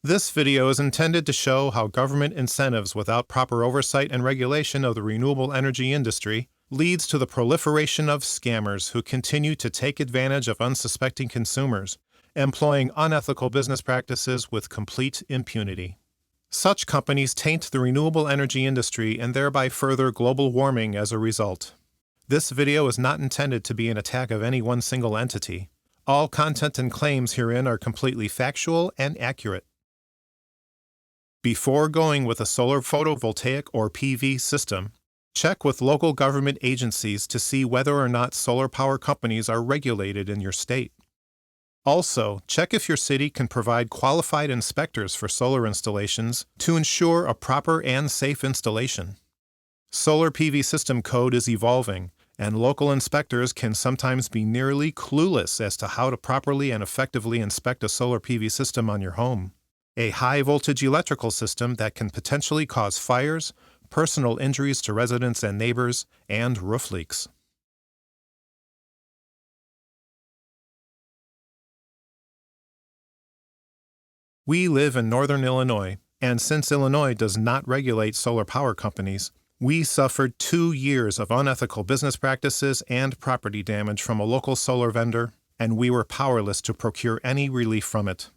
This video is intended to show how government incentives without proper oversight and regulation of the renewable energy industry leads to the proliferation of scammers who continue to take advantage of unsuspecting consumers, employing unethical business practices with complete impunity. Such companies taint the renewable energy industry and thereby further global warming as a result. This video is not intended to be an attack of any one single entity. All content and claims herein are completely factual and accurate. Before going with a solar photovoltaic or PV system, check with local government agencies to see whether or not solar power companies are regulated in your state. Also, check if your city can provide qualified inspectors for solar installations to ensure a proper and safe installation. Solar PV system code is evolving, and local inspectors can sometimes be nearly clueless as to how to properly and effectively inspect a solar PV system on your home. A high-voltage electrical system that can potentially cause fires, personal injuries to residents and neighbors, and roof leaks. We live in northern Illinois, and since Illinois does not regulate solar power companies, we suffered 2 years of unethical business practices and property damage from a local solar vendor, and we were powerless to procure any relief from it.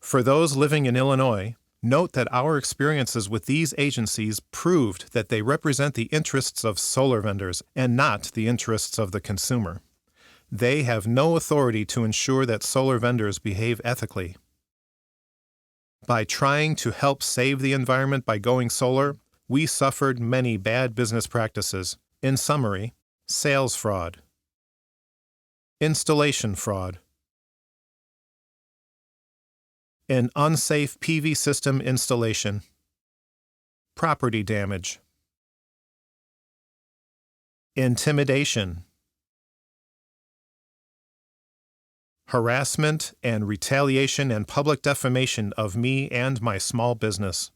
For those living in Illinois, note that our experiences with these agencies proved that they represent the interests of solar vendors and not the interests of the consumer. They have no authority to ensure that solar vendors behave ethically. By trying to help save the environment by going solar, we suffered many bad business practices. In summary, sales fraud, installation fraud, an unsafe PV system installation, property damage, intimidation, harassment and retaliation and public defamation of me and my small business.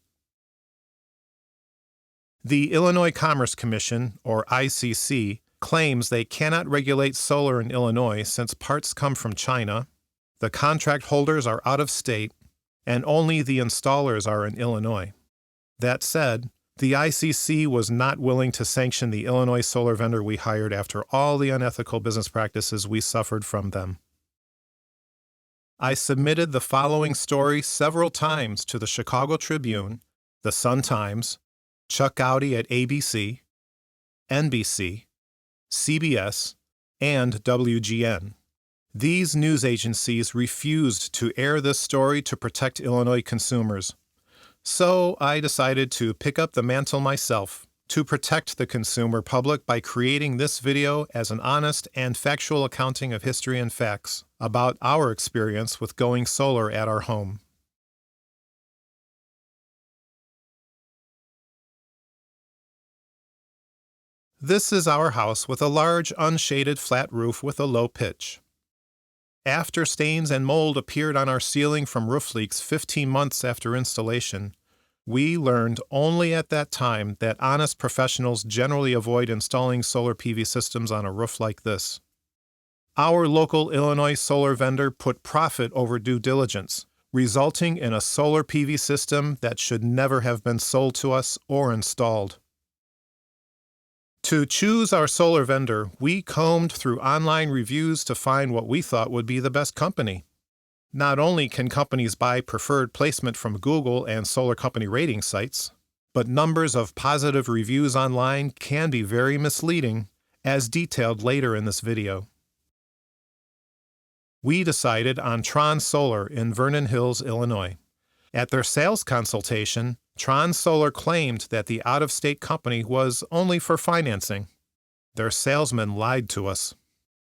The Illinois Commerce Commission, or ICC, claims they cannot regulate solar in Illinois since parts come from China, the contract holders are out of state, and only the installers are in Illinois. That said, the ICC was not willing to sanction the Illinois solar vendor we hired after all the unethical business practices we suffered from them. I submitted the following story several times to the Chicago Tribune, the Sun-Times, Chuck Goudie at ABC, NBC, CBS, and WGN. These news agencies refused to air this story to protect Illinois consumers. So I decided to pick up the mantle myself to protect the consumer public by creating this video as an honest and factual accounting of history and facts about our experience with going solar at our home. This is our house with a large unshaded flat roof with a low pitch. After stains and mold appeared on our ceiling from roof leaks 15 months after installation, we learned only at that time that honest professionals generally avoid installing solar PV systems on a roof like this. Our local Illinois solar vendor put profit over due diligence, resulting in a solar PV system that should never have been sold to us or installed. To choose our solar vendor, we combed through online reviews to find what we thought would be the best company. Not only can companies buy preferred placement from Google and solar company rating sites, but numbers of positive reviews online can be very misleading, as detailed later in this video. We decided on Tron Solar in Vernon Hills, Illinois. At their sales consultation, Tron Solar claimed that the out-of-state company was only for financing. Their salesman lied to us.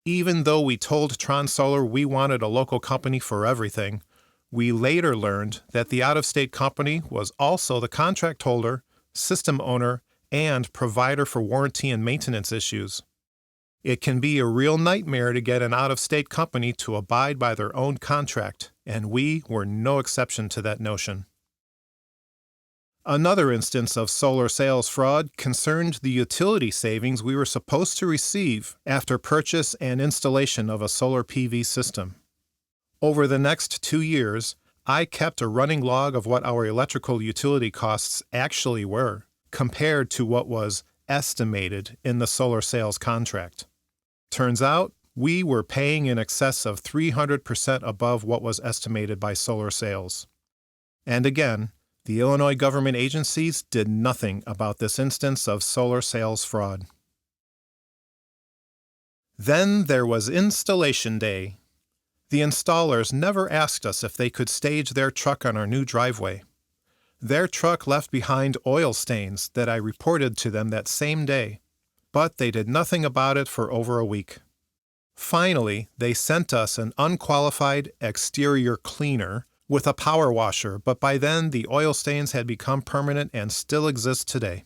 Even though we told Tron Solar we wanted a local company for everything, we later learned that the out-of-state company was also the contract holder, system owner, and provider for warranty and maintenance issues. It can be a real nightmare to get an out-of-state company to abide by their own contract, and we were no exception to that notion. Another instance of solar sales fraud concerned the utility savings we were supposed to receive after purchase and installation of a solar PV system. Over the next 2 years, I kept a running log of what our electrical utility costs actually were, compared to what was estimated in the solar sales contract. Turns out, we were paying in excess of 300% above what was estimated by solar sales. And again, the Illinois government agencies did nothing about this instance of solar sales fraud. Then there was installation day. The installers never asked us if they could stage their truck on our new driveway. Their truck left behind oil stains that I reported to them that same day, but they did nothing about it for over a week. Finally, they sent us an unqualified exterior cleaner with a power washer, but by then the oil stains had become permanent and still exist today.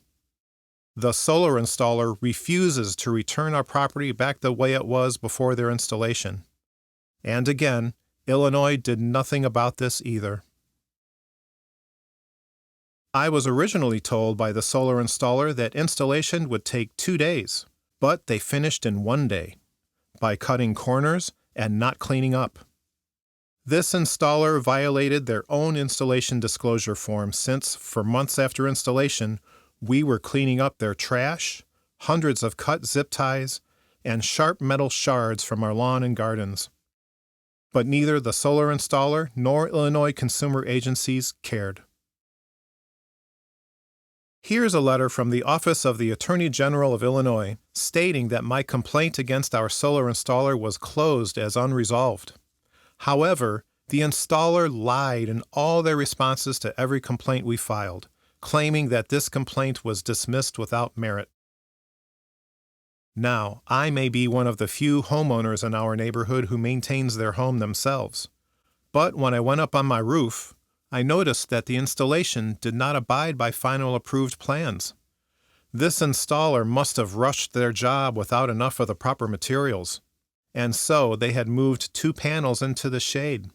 The solar installer refuses to return our property back the way it was before their installation. And again, Illinois did nothing about this either. I was originally told by the solar installer that installation would take 2 days, but they finished in 1 day, by cutting corners and not cleaning up. This installer violated their own installation disclosure form since, for months after installation, we were cleaning up their trash, hundreds of cut zip ties, and sharp metal shards from our lawn and gardens. But neither the solar installer nor Illinois consumer agencies cared. Here's a letter from the Office of the Attorney General of Illinois stating that my complaint against our solar installer was closed as unresolved. However, the installer lied in all their responses to every complaint we filed, claiming that this complaint was dismissed without merit. Now, I may be one of the few homeowners in our neighborhood who maintains their home themselves, but when I went up on my roof, I noticed that the installation did not abide by final approved plans. This installer must have rushed their job without enough of the proper materials, and so they had moved 2 panels into the shade.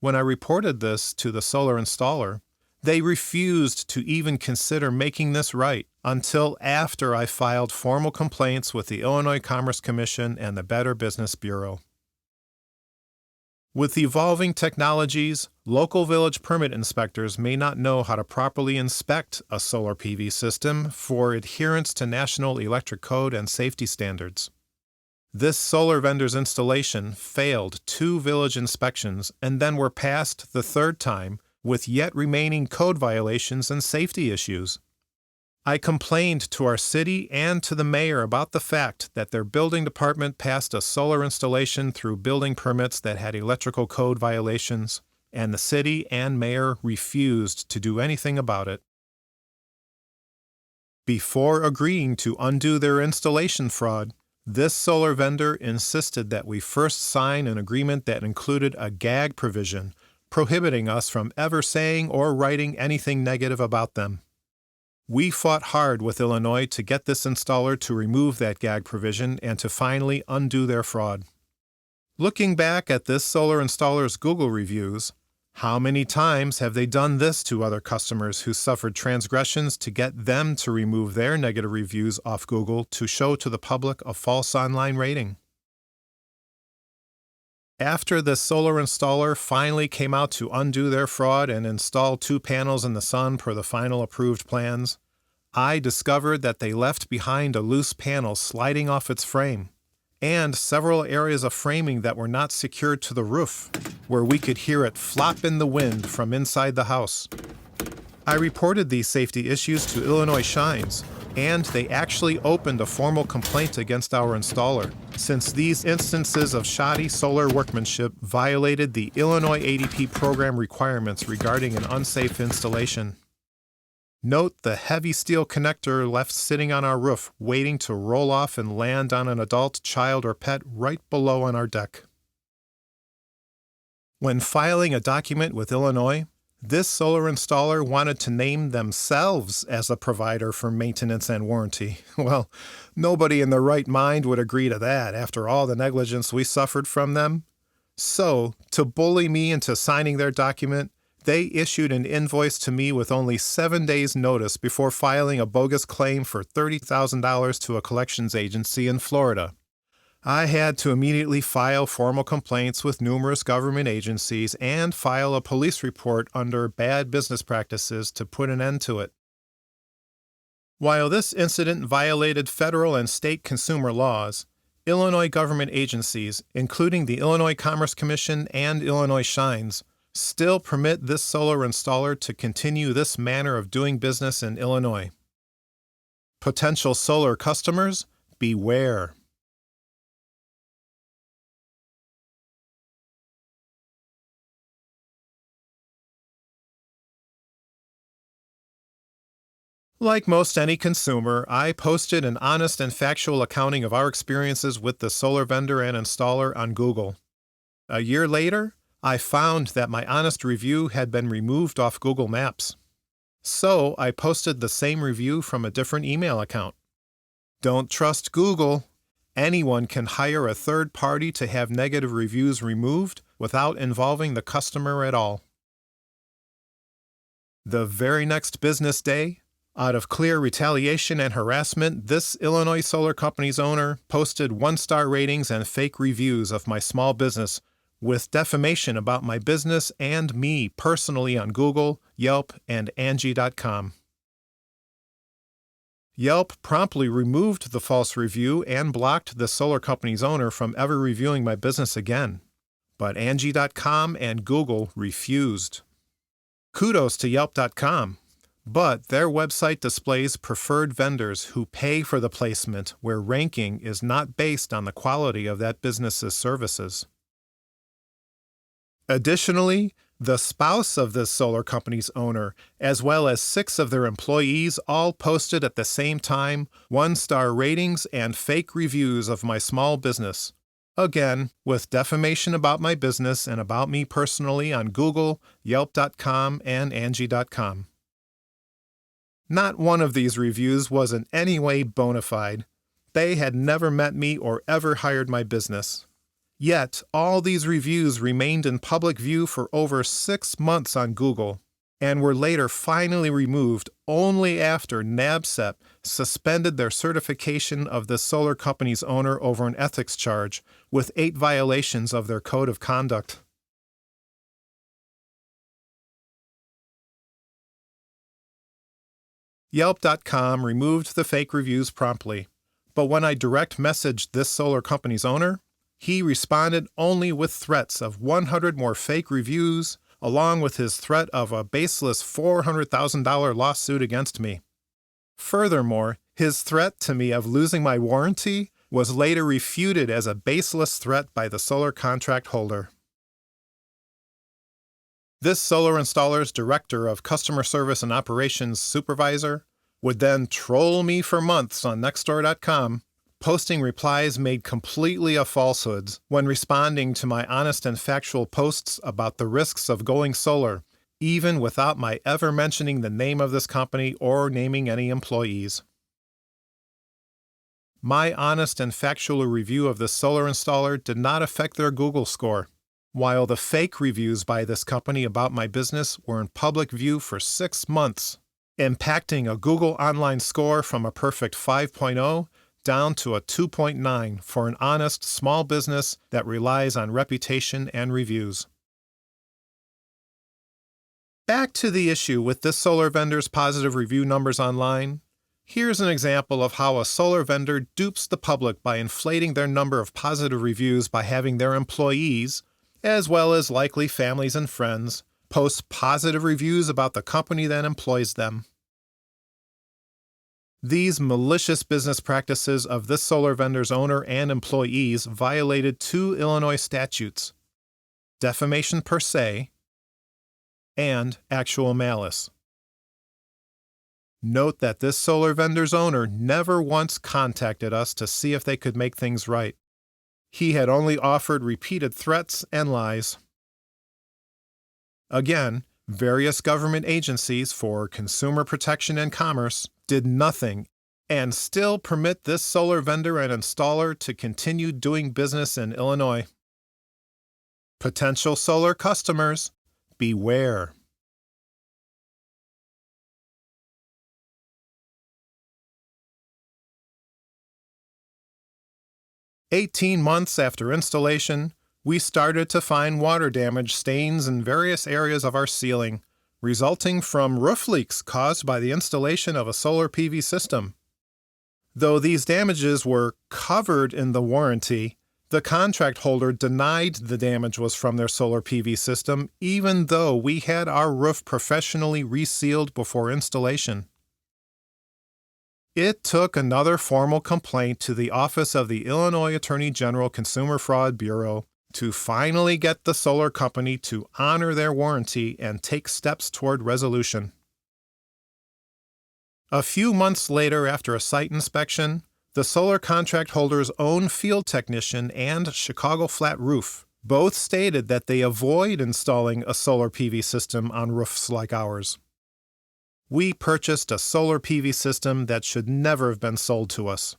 When I reported this to the solar installer, they refused to even consider making this right until after I filed formal complaints with the Illinois Commerce Commission and the Better Business Bureau. With evolving technologies, local village permit inspectors may not know how to properly inspect a solar PV system for adherence to National Electric Code and safety standards. This solar vendor's installation failed 2 village inspections and then were passed the 3rd time with yet remaining code violations and safety issues. I complained to our city and to the mayor about the fact that their building department passed a solar installation through building permits that had electrical code violations, and the city and mayor refused to do anything about it. Before agreeing to undo their installation fraud, this solar vendor insisted that we first sign an agreement that included a gag provision prohibiting us from ever saying or writing anything negative about them. We fought hard with Illinois to get this installer to remove that gag provision and to finally undo their fraud. Looking back at this solar installer's Google reviews, how many times have they done this to other customers who suffered transgressions to get them to remove their negative reviews off Google to show to the public a false online rating? After the solar installer finally came out to undo their fraud and install 2 panels in the sun per the final approved plans, I discovered that they left behind a loose panel sliding off its frame, and several areas of framing that were not secured to the roof, where we could hear it flop in the wind from inside the house. I reported these safety issues to Illinois Shines, and they actually opened a formal complaint against our installer, since these instances of shoddy solar workmanship violated the Illinois ADP program requirements regarding an unsafe installation. Note the heavy steel connector left sitting on our roof, waiting to roll off and land on an adult, child, or pet right below on our deck. When filing a document with Illinois, this solar installer wanted to name themselves as a provider for maintenance and warranty. Well, nobody in their right mind would agree to that after all the negligence we suffered from them. So, to bully me into signing their document, they issued an invoice to me with only 7 days' notice before filing a bogus claim for $30,000 to a collections agency in Florida. I had to immediately file formal complaints with numerous government agencies and file a police report under bad business practices to put an end to it. While this incident violated federal and state consumer laws, Illinois government agencies, including the Illinois Commerce Commission and Illinois Shines, still permit this solar installer to continue this manner of doing business in Illinois. Potential solar customers, beware. Like most any consumer, I posted an honest and factual accounting of our experiences with the solar vendor and installer on Google. A year later, I found that my honest review had been removed off Google Maps. So I posted the same review from a different email account. Don't trust Google. Anyone can hire a third party to have negative reviews removed without involving the customer at all. The very next business day, out of clear retaliation and harassment, this Illinois solar company's owner posted one-star ratings and fake reviews of my small business with defamation about my business and me personally on Google, Yelp, and Angie.com. Yelp promptly removed the false review and blocked the solar company's owner from ever reviewing my business again. But Angie.com and Google refused. Kudos to Yelp.com. But their website displays preferred vendors who pay for the placement where ranking is not based on the quality of that business's services. Additionally, the spouse of this solar company's owner, as well as 6 of their employees, all posted at the same time one-star ratings and fake reviews of my small business. Again, with defamation about my business and about me personally on Google, Yelp.com, and Angie.com. Not one of these reviews was in any way bona fide. They had never met me or ever hired my business. Yet, all these reviews remained in public view for over 6 months on Google and were later finally removed only after NABCEP suspended their certification of the solar company's owner over an ethics charge with 8 violations of their code of conduct. Yelp.com removed the fake reviews promptly, but when I direct messaged this solar company's owner, he responded only with threats of 100 more fake reviews, along with his threat of a baseless $400,000 lawsuit against me. Furthermore, his threat to me of losing my warranty was later refuted as a baseless threat by the solar contract holder. This solar installer's Director of Customer Service and Operations Supervisor would then troll me for months on Nextdoor.com, posting replies made completely of falsehoods when responding to my honest and factual posts about the risks of going solar, even without my ever mentioning the name of this company or naming any employees. My honest and factual review of this solar installer did not affect their Google score, while the fake reviews by this company about my business were in public view for 6 months, impacting a Google online score from a perfect 5.0 down to a 2.9 for an honest small business that relies on reputation and reviews. Back to the issue with this solar vendor's positive review numbers online. Here's an example of how a solar vendor dupes the public by inflating their number of positive reviews by having their employees, as well as likely families and friends, post positive reviews about the company that employs them. These malicious business practices of this solar vendor's owner and employees violated 2 Illinois statutes: defamation per se and actual malice. Note that this solar vendor's owner never once contacted us to see if they could make things right. He had only offered repeated threats and lies. Again, various government agencies for consumer protection and commerce did nothing and still permit this solar vendor and installer to continue doing business in Illinois. Potential solar customers, beware. 18 months after installation, we started to find water damage stains in various areas of our ceiling, resulting from roof leaks caused by the installation of a solar PV system. Though these damages were covered in the warranty, the contract holder denied the damage was from their solar PV system, even though we had our roof professionally resealed before installation. It took another formal complaint to the Office of the Illinois Attorney General Consumer Fraud Bureau to finally get the solar company to honor their warranty and take steps toward resolution. A few months later, after a site inspection, the solar contract holder's own field technician and Chicago Flat Roof both stated that they avoid installing a solar PV system on roofs like ours. We purchased a solar PV system that should never have been sold to us.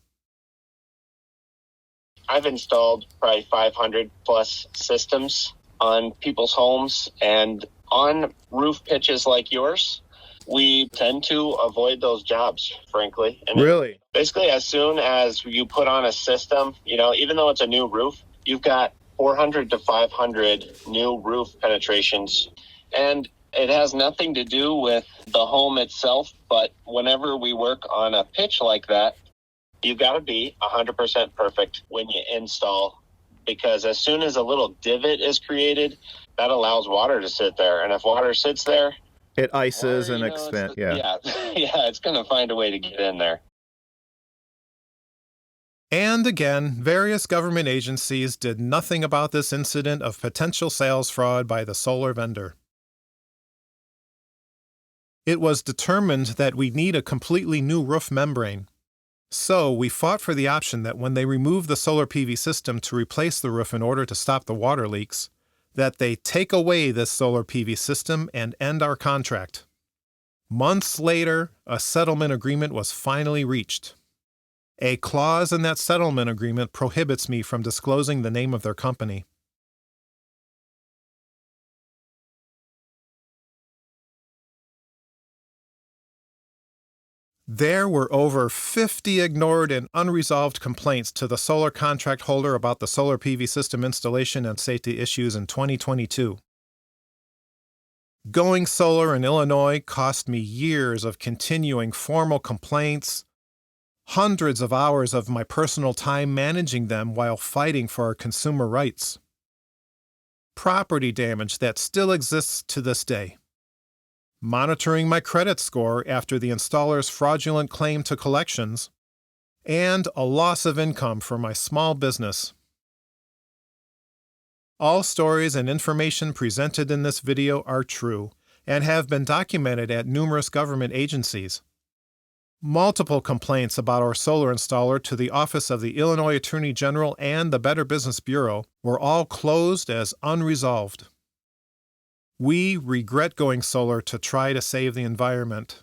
I've installed probably 500 plus systems on people's homes, and on roof pitches like yours, we tend to avoid those jobs, frankly. And Really? Basically, as soon as you put on a system, even though it's a new roof, you've got 400 to 500 new roof penetrations. And it has nothing to do with the home itself, but whenever we work on a pitch like that, you've got to be 100% perfect when you install, because as soon as a little divot is created, that allows water to sit there. And if water sits there, it ices and expands. Yeah, it's going to find a way to get in there. And again, various government agencies did nothing about this incident of potential sales fraud by the solar vendor. It was determined that we need a completely new roof membrane. So we fought for the option that when they remove the solar PV system to replace the roof in order to stop the water leaks, that they take away this solar PV system and end our contract. Months later, a settlement agreement was finally reached. A clause in that settlement agreement prohibits me from disclosing the name of their company. There were over 50 ignored and unresolved complaints to the solar contract holder about the solar PV system installation and safety issues in 2022. Going solar in Illinois cost me years of continuing formal complaints, hundreds of hours of my personal time managing them while fighting for our consumer rights. Property damage that still exists to this day. Monitoring my credit score after the installer's fraudulent claim to collections, and a loss of income for my small business. All stories and information presented in this video are true and have been documented at numerous government agencies. Multiple complaints about our solar installer to the Office of the Illinois Attorney General and the Better Business Bureau were all closed as unresolved. We regret going solar to try to save the environment.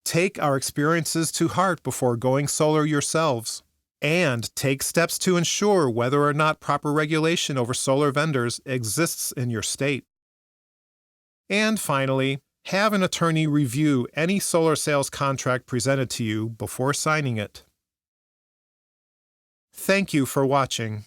Take our experiences to heart before going solar yourselves, and take steps to ensure whether or not proper regulation over solar vendors exists in your state. And finally, have an attorney review any solar sales contract presented to you before signing it. Thank you for watching.